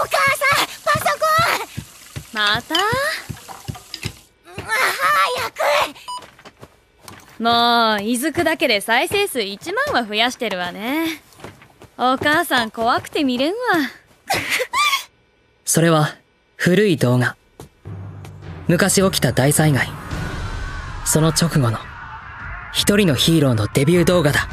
お母さん、パソコン。また？早く。もう、いずくだけで再生数1万は増やしてるわね。お母さん怖くて見れんわ。それは、古い動画。昔起きた大災害。その直後の、一人のヒーローのデビュー動画だ。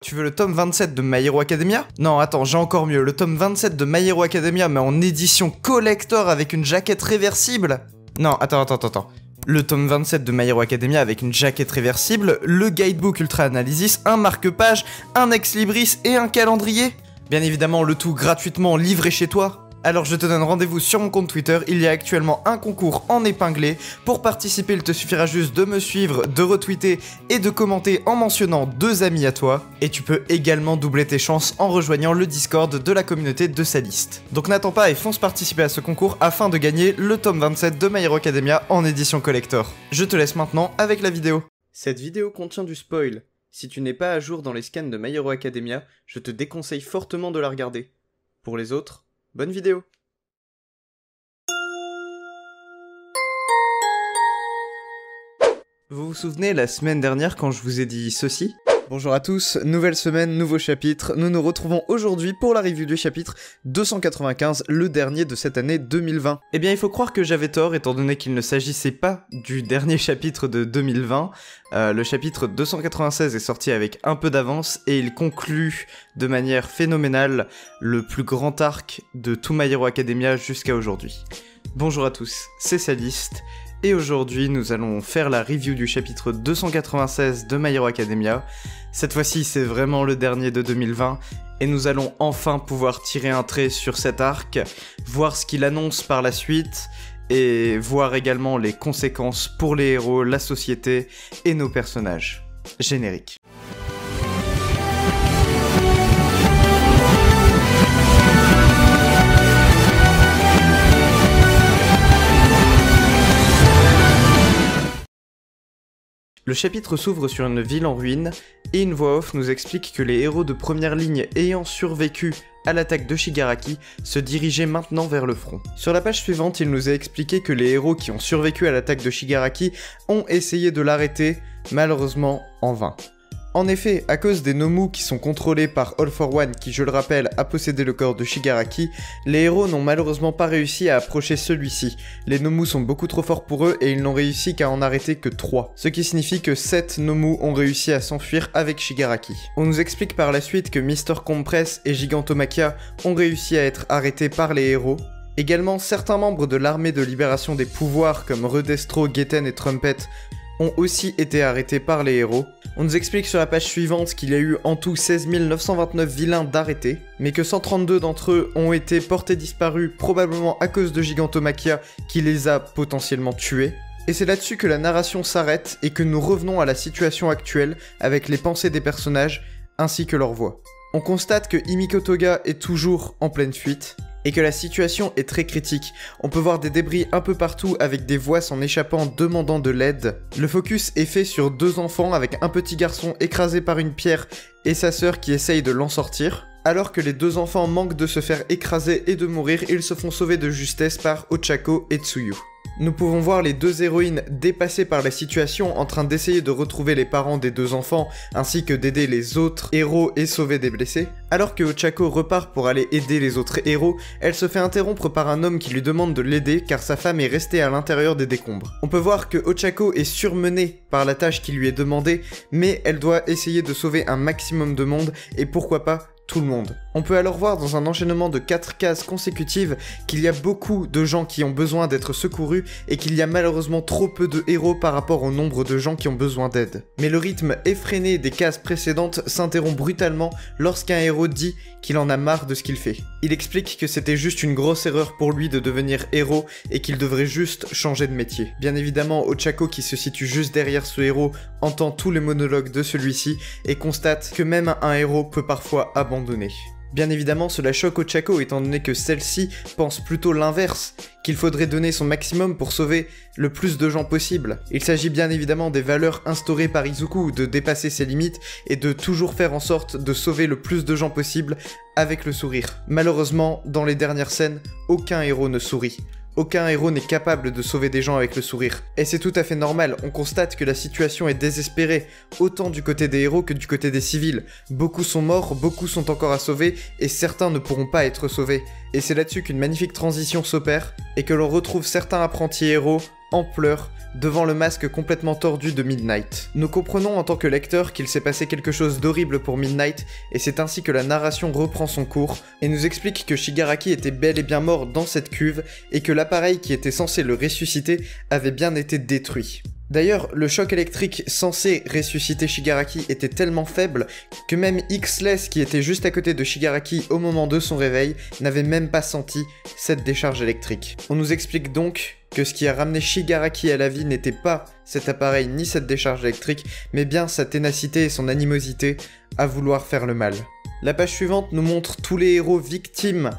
Tu veux le tome 27 de My Hero Academia? Non, attends, j'ai encore mieux. Le tome 27 de My Hero Academia, mais en édition collector avec une jaquette réversible? Non, attends. Le tome 27 de My Hero Academia avec une jaquette réversible, le guidebook Ultra Analysis, un marque-page, un ex-libris et un calendrier. Bien évidemment, le tout gratuitement livré chez toi. Alors je te donne rendez-vous sur mon compte Twitter, il y a actuellement un concours en épinglé. Pour participer, il te suffira juste de me suivre, de retweeter et de commenter en mentionnant 2 amis à toi. Et tu peux également doubler tes chances en rejoignant le Discord de la communauté de sa liste. Donc n'attends pas et fonce participer à ce concours afin de gagner le tome 27 de My Hero Academia en édition collector. Je te laisse maintenant avec la vidéo. Cette vidéo contient du spoil. Si tu n'es pas à jour dans les scans de My Hero Academia, je te déconseille fortement de la regarder. Pour les autres, bonne vidéo. Vous vous souvenez la semaine dernière quand je vous ai dit ceci? Bonjour à tous, nouvelle semaine, nouveau chapitre. Nous nous retrouvons aujourd'hui pour la review du chapitre 295, le dernier de cette année 2020. Eh bien il faut croire que j'avais tort étant donné qu'il ne s'agissait pas du dernier chapitre de 2020. Le chapitre 296 est sorti avec un peu d'avance et il conclut de manière phénoménale le plus grand arc de tout My Hero Academia jusqu'à aujourd'hui. Bonjour à tous, c'est Sadiste. Et aujourd'hui, nous allons faire la review du chapitre 296 de My Hero Academia. Cette fois-ci, c'est vraiment le dernier de 2020, et nous allons enfin pouvoir tirer un trait sur cet arc, voir ce qu'il annonce par la suite, et voir également les conséquences pour les héros, la société et nos personnages. Générique. Le chapitre s'ouvre sur une ville en ruine, et une voix off nous explique que les héros de première ligne ayant survécu à l'attaque de Shigaraki se dirigeaient maintenant vers le front. Sur la page suivante, il nous est expliqué que les héros qui ont survécu à l'attaque de Shigaraki ont essayé de l'arrêter, malheureusement en vain. En effet, à cause des Nomu qui sont contrôlés par All for One qui, je le rappelle, a possédé le corps de Shigaraki, les héros n'ont malheureusement pas réussi à approcher celui-ci. Les Nomu sont beaucoup trop forts pour eux et ils n'ont réussi qu'à en arrêter que 3. Ce qui signifie que 7 Nomu ont réussi à s'enfuir avec Shigaraki. On nous explique par la suite que Mr. Compress et Gigantomachia ont réussi à être arrêtés par les héros. Également, certains membres de l'armée de libération des pouvoirs comme Redestro, Getten et Trumpet ont aussi été arrêtés par les héros. On nous explique sur la page suivante qu'il y a eu en tout 16 929 vilains d'arrêtés, mais que 132 d'entre eux ont été portés disparus, probablement à cause de Gigantomachia qui les a potentiellement tués. Et c'est là-dessus que la narration s'arrête et que nous revenons à la situation actuelle avec les pensées des personnages ainsi que leur voix. On constate que Himiko Toga est toujours en pleine fuite, et que la situation est très critique. On peut voir des débris un peu partout avec des voix s'en échappant demandant de l'aide. Le focus est fait sur 2 enfants avec un petit garçon écrasé par une pierre et sa sœur qui essaye de l'en sortir. Alors que les 2 enfants manquent de se faire écraser et de mourir, ils se font sauver de justesse par Ochako et Tsuyu. Nous pouvons voir les 2 héroïnes dépassées par la situation en train d'essayer de retrouver les parents des 2 enfants ainsi que d'aider les autres héros et sauver des blessés. Alors que Ochako repart pour aller aider les autres héros, elle se fait interrompre par un homme qui lui demande de l'aider car sa femme est restée à l'intérieur des décombres. On peut voir que Ochako est surmenée par la tâche qui lui est demandée, mais elle doit essayer de sauver un maximum de monde et pourquoi pas tout le monde. On peut alors voir dans un enchaînement de 4 cases consécutives qu'il y a beaucoup de gens qui ont besoin d'être secourus et qu'il y a malheureusement trop peu de héros par rapport au nombre de gens qui ont besoin d'aide. Mais le rythme effréné des cases précédentes s'interrompt brutalement lorsqu'un héros dit qu'il en a marre de ce qu'il fait. Il explique que c'était juste une grosse erreur pour lui de devenir héros et qu'il devrait juste changer de métier. Bien évidemment, Ochako qui se situe juste derrière ce héros entend tous les monologues de celui-ci et constate que même un héros peut parfois abandonner. Bien évidemment, cela choque Ochako étant donné que celle-ci pense plutôt l'inverse, qu'il faudrait donner son maximum pour sauver le plus de gens possible. Il s'agit bien évidemment des valeurs instaurées par Izuku, de dépasser ses limites et de toujours faire en sorte de sauver le plus de gens possible avec le sourire. Malheureusement, dans les dernières scènes, aucun héros ne sourit. Aucun héros n'est capable de sauver des gens avec le sourire. Et c'est tout à fait normal, on constate que la situation est désespérée, autant du côté des héros que du côté des civils. Beaucoup sont morts, beaucoup sont encore à sauver, et certains ne pourront pas être sauvés. Et c'est là-dessus qu'une magnifique transition s'opère, et que l'on retrouve certains apprentis héros en pleurs, devant le masque complètement tordu de Midnight. Nous comprenons en tant que lecteurs qu'il s'est passé quelque chose d'horrible pour Midnight, et c'est ainsi que la narration reprend son cours, et nous explique que Shigaraki était bel et bien mort dans cette cuve, et que l'appareil qui était censé le ressusciter avait bien été détruit. D'ailleurs, le choc électrique censé ressusciter Shigaraki était tellement faible que même X-Less, qui était juste à côté de Shigaraki au moment de son réveil, n'avait même pas senti cette décharge électrique. On nous explique donc que ce qui a ramené Shigaraki à la vie n'était pas cet appareil ni cette décharge électrique, mais bien sa ténacité et son animosité à vouloir faire le mal. La page suivante nous montre tous les héros victimes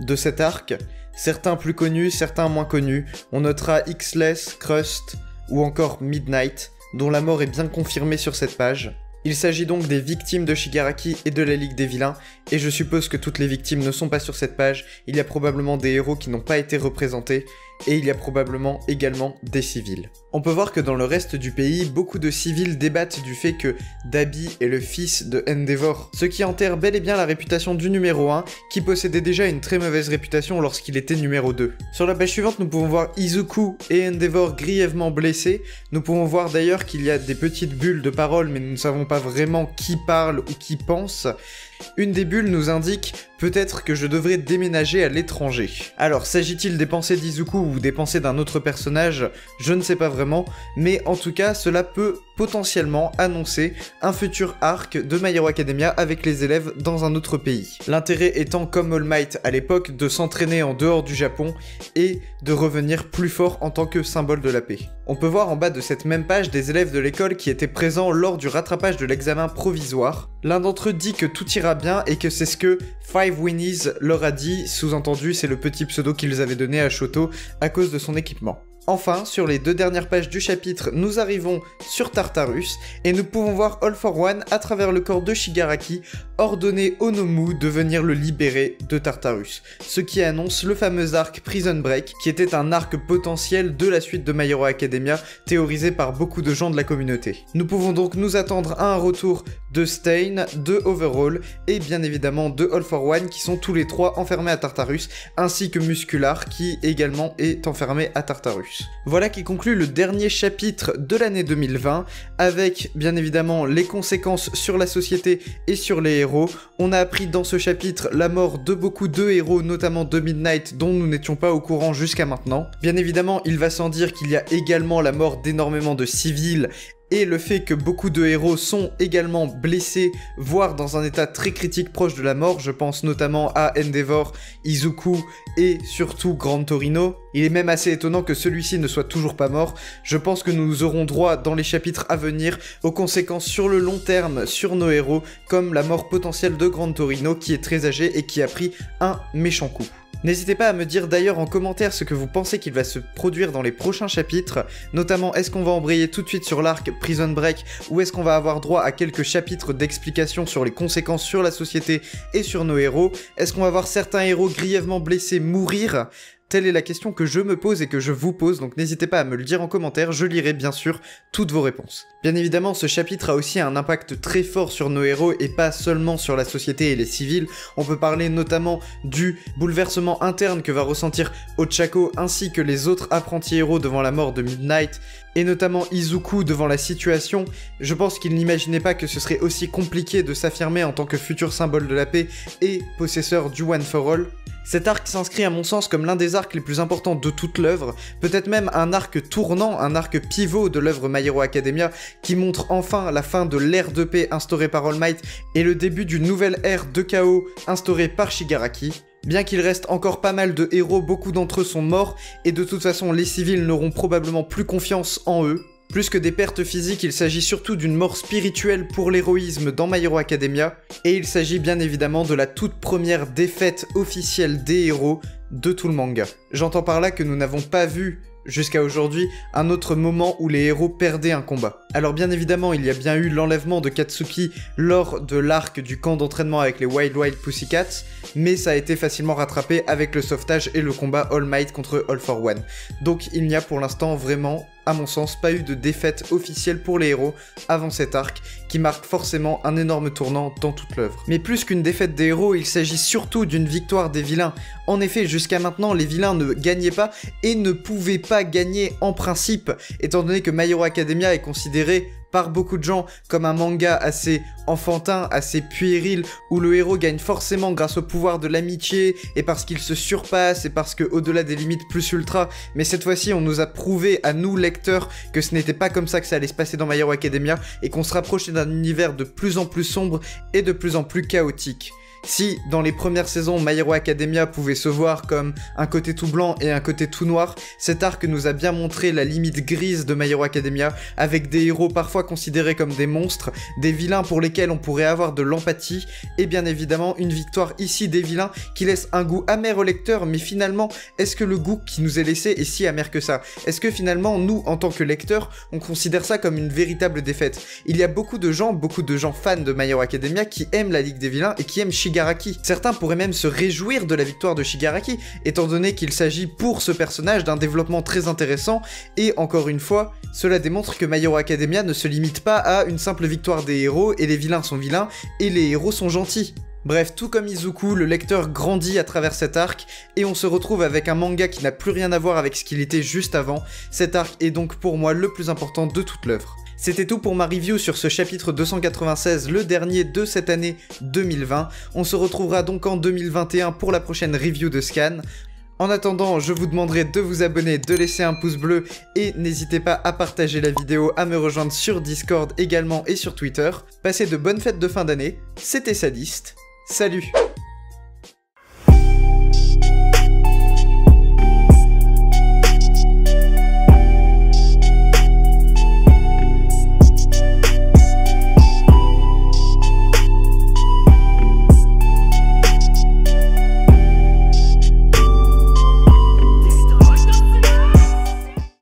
de cet arc, certains plus connus, certains moins connus. On notera X-Less, Crust ou encore Midnight, dont la mort est bien confirmée sur cette page. Il s'agit donc des victimes de Shigaraki et de la Ligue des Vilains, et je suppose que toutes les victimes ne sont pas sur cette page, il y a probablement des héros qui n'ont pas été représentés, et il y a probablement également des civils. On peut voir que dans le reste du pays, beaucoup de civils débattent du fait que Dabi est le fils de Endeavor, ce qui enterre bel et bien la réputation du numéro 1, qui possédait déjà une très mauvaise réputation lorsqu'il était numéro 2. Sur la page suivante, nous pouvons voir Izuku et Endeavor grièvement blessés. Nous pouvons voir d'ailleurs qu'il y a des petites bulles de parole, mais nous ne savons pas vraiment qui parle ou qui pense. Une des bulles nous indique « Peut-être que je devrais déménager à l'étranger ». Alors, s'agit-il des pensées d'Izuku ou des pensées d'un autre personnage? Je ne sais pas vraiment, mais en tout cas, cela peut potentiellement annoncer un futur arc de My Hero Academia avec les élèves dans un autre pays. L'intérêt étant, comme All Might à l'époque, de s'entraîner en dehors du Japon et de revenir plus fort en tant que symbole de la paix. On peut voir en bas de cette même page des élèves de l'école qui étaient présents lors du rattrapage de l'examen provisoire. L'un d'entre eux dit que tout ira bien et que c'est ce que Five Winnies leur a dit, sous-entendu c'est le petit pseudo qu'ils avaient donné à Shoto à cause de son équipement. Enfin, sur les 2 dernières pages du chapitre, nous arrivons sur Tartarus, et nous pouvons voir All for One, à travers le corps de Shigaraki, ordonner Onomu de venir le libérer de Tartarus, ce qui annonce le fameux arc Prison Break, qui était un arc potentiel de la suite de My Hero Academia, théorisé par beaucoup de gens de la communauté. Nous pouvons donc nous attendre à un retour de Stain, de Overhaul, et bien évidemment de All for One, qui sont tous les 3 enfermés à Tartarus, ainsi que Muscular, qui également est enfermé à Tartarus. Voilà qui conclut le dernier chapitre de l'année 2020, avec bien évidemment les conséquences sur la société et sur les héros. On a appris dans ce chapitre la mort de beaucoup de héros, notamment de Midnight, dont nous n'étions pas au courant jusqu'à maintenant. Bien évidemment, il va sans dire qu'il y a également la mort d'énormément de civils, et le fait que beaucoup de héros sont également blessés, voire dans un état très critique proche de la mort. Je pense notamment à Endeavor, Izuku et surtout Grand Torino. Il est même assez étonnant que celui-ci ne soit toujours pas mort. Je pense que nous aurons droit dans les chapitres à venir aux conséquences sur le long terme sur nos héros, comme la mort potentielle de Grand Torino qui est très âgé et qui a pris un méchant coup. N'hésitez pas à me dire d'ailleurs en commentaire ce que vous pensez qu'il va se produire dans les prochains chapitres, notamment est-ce qu'on va embrayer tout de suite sur l'arc Prison Break ou est-ce qu'on va avoir droit à quelques chapitres d'explication sur les conséquences sur la société et sur nos héros? Est-ce qu'on va voir certains héros grièvement blessés mourir? Telle est la question que je me pose et que je vous pose, donc n'hésitez pas à me le dire en commentaire, je lirai bien sûr toutes vos réponses. Bien évidemment, ce chapitre a aussi un impact très fort sur nos héros et pas seulement sur la société et les civils. On peut parler notamment du bouleversement interne que va ressentir Ochako ainsi que les autres apprentis héros devant la mort de Midnight, et notamment Izuku devant la situation. Je pense qu'il n'imaginait pas que ce serait aussi compliqué de s'affirmer en tant que futur symbole de la paix et possesseur du One for All. Cet arc s'inscrit à mon sens comme l'un des arcs les plus importants de toute l'œuvre, peut-être même un arc tournant, un arc pivot de l'œuvre My Hero Academia qui montre enfin la fin de l'ère de paix instaurée par All Might et le début d'une nouvelle ère de chaos instaurée par Shigaraki. Bien qu'il reste encore pas mal de héros, beaucoup d'entre eux sont morts et de toute façon les civils n'auront probablement plus confiance en eux. Plus que des pertes physiques, il s'agit surtout d'une mort spirituelle pour l'héroïsme dans My Hero Academia, et il s'agit bien évidemment de la toute première défaite officielle des héros de tout le manga. J'entends par là que nous n'avons pas vu jusqu'à aujourd'hui un autre moment où les héros perdaient un combat. Alors bien évidemment, il y a bien eu l'enlèvement de Katsuki lors de l'arc du camp d'entraînement avec les Wild Wild Pussycats, mais ça a été facilement rattrapé avec le sauvetage et le combat All Might contre All for One. Donc il n'y a pour l'instant vraiment, à mon sens, pas eu de défaite officielle pour les héros avant cet arc, qui marque forcément un énorme tournant dans toute l'œuvre. Mais plus qu'une défaite des héros, il s'agit surtout d'une victoire des vilains. En effet, jusqu'à maintenant, les vilains ne gagnaient pas et ne pouvaient pas gagner en principe, étant donné que My Hero Academia est considéré par beaucoup de gens comme un manga assez enfantin, assez puéril, où le héros gagne forcément grâce au pouvoir de l'amitié, et parce qu'il se surpasse, et parce que au-delà des limites plus ultra, mais cette fois-ci on nous a prouvé à nous lecteurs que ce n'était pas comme ça que ça allait se passer dans My Hero Academia, et qu'on se rapprochait d'un univers de plus en plus sombre et de plus en plus chaotique. Si, dans les premières saisons, My Hero Academia pouvait se voir comme un côté tout blanc et un côté tout noir, cet arc nous a bien montré la limite grise de My Hero Academia, avec des héros parfois considérés comme des monstres, des vilains pour lesquels on pourrait avoir de l'empathie, et bien évidemment une victoire ici des vilains qui laisse un goût amer au lecteur, mais finalement, est-ce que le goût qui nous est laissé est si amer que ça? Est-ce que finalement, nous, en tant que lecteurs, on considère ça comme une véritable défaite? Il y a beaucoup de gens fans de My Hero Academia qui aiment la Ligue des Vilains et qui aiment Shigaraki. Certains pourraient même se réjouir de la victoire de Shigaraki, étant donné qu'il s'agit pour ce personnage d'un développement très intéressant, et encore une fois, cela démontre que My Hero Academia ne se limite pas à une simple victoire des héros, et les vilains sont vilains, et les héros sont gentils. Bref, tout comme Izuku, le lecteur grandit à travers cet arc, et on se retrouve avec un manga qui n'a plus rien à voir avec ce qu'il était juste avant. Cet arc est donc pour moi le plus important de toute l'œuvre. C'était tout pour ma review sur ce chapitre 296, le dernier de cette année 2020. On se retrouvera donc en 2021 pour la prochaine review de Scan. En attendant, je vous demanderai de vous abonner, de laisser un pouce bleu et n'hésitez pas à partager la vidéo, à me rejoindre sur Discord également et sur Twitter. Passez de bonnes fêtes de fin d'année, c'était Sadiste, salut!